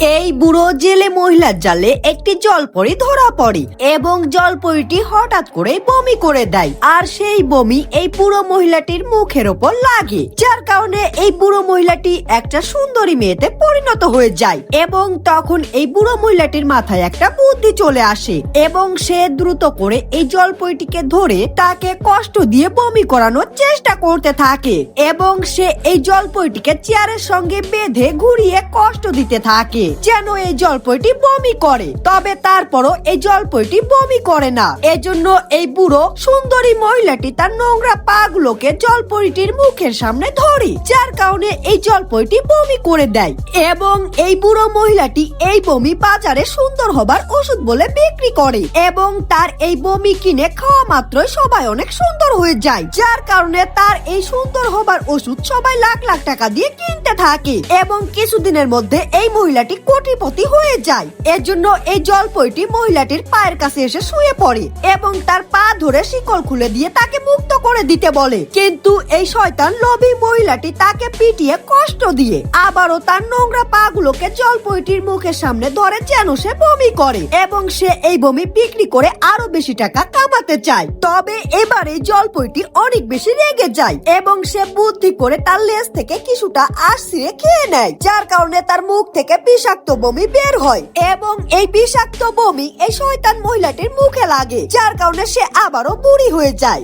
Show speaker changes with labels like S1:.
S1: এই বুড়ো জেলে মহিলার জালে একটি জলপরি ধরা পড়ে এবং জলপরিটি হঠাৎ করে বমি করে দেয়, আর সেই বমি এই বুড়ো মহিলাটির মুখের ওপর লাগে, যার কারণে এই বুড়ো মহিলাটি একটা সুন্দরী মেয়েতে পরিণত হয়ে যায়। এবং তখন এই বুড়ো মহিলাটির মাথায় একটা বুদ্ধি চলে আসে এবং সে দ্রুত করে এই জলপরিটিকে ধরে তাকে কষ্ট দিয়ে বমি করানোর চেষ্টা করতে থাকে এবং সে এই জলপরিটিকে চেয়ারের সঙ্গে বেঁধে ঘুরিয়ে কষ্ট দিতে থাকে যেন এই জলপরিটি বমি করে। তবে তারপরও এই জলপরিটি বমি করে না। এজন্য এই বুড়ো সুন্দরী মহিলাটি তার নোংরা পা গুলোকে জলপরিটির মুখের সামনে ধরে, যার কারণে এই জলপরিটি বমি করে দেয় এবং এই বুড়ো মহিলাটি এই বমি বাজারে সুন্দর হবার ওষুধ বলে বিক্রি করে এবং তার এই বমি কিনে খাওয়া মাত্রই সবাই অনেক সুন্দর হয়ে যায়, যার কারণে তার এই সুন্দর হবার ওষুধ সবাই লাখ লাখ টাকা দিয়ে কিনতে থাকে এবং কিছুদিনের মধ্যে এই মহিলাটি কোটিপতি হয়ে যায়। এর জন্য এই জলপরিটি মহিলাটির পায়ের কাছে এসে শুয়ে পড়ে এবং তার পা ধরে শিকল খুলে দিয়ে তাকে মুক্ত করে দিতে বলে। কিন্তু এই শয়তান লোভী মহিলাটি তাকে পিটিয়ে কষ্ট দিয়ে আবারও তার নোংরা পা গুলোকে জলপরিটির মুখের সামনে ধরে যেন সে বমি করে এবং সে এই বমি বিক্রি করে আরো বেশি টাকা কামাতে চায়। তবে এবারে জলপরিটি অনেক বেশি রেগে যায় এবং সে বুদ্ধি করে তার লেজ থেকে কিছুটা আঁশ ছিঁড়ে খেয়ে নেয়, যার কারণে তার মুখ থেকে বিষাক্ত বমি বের হয় এবং এই বিষাক্ত বমি এই শয়তান মহিলাটির মুখে লাগে, যার কারণে সে আবারও বুড়ি হয়ে যায়।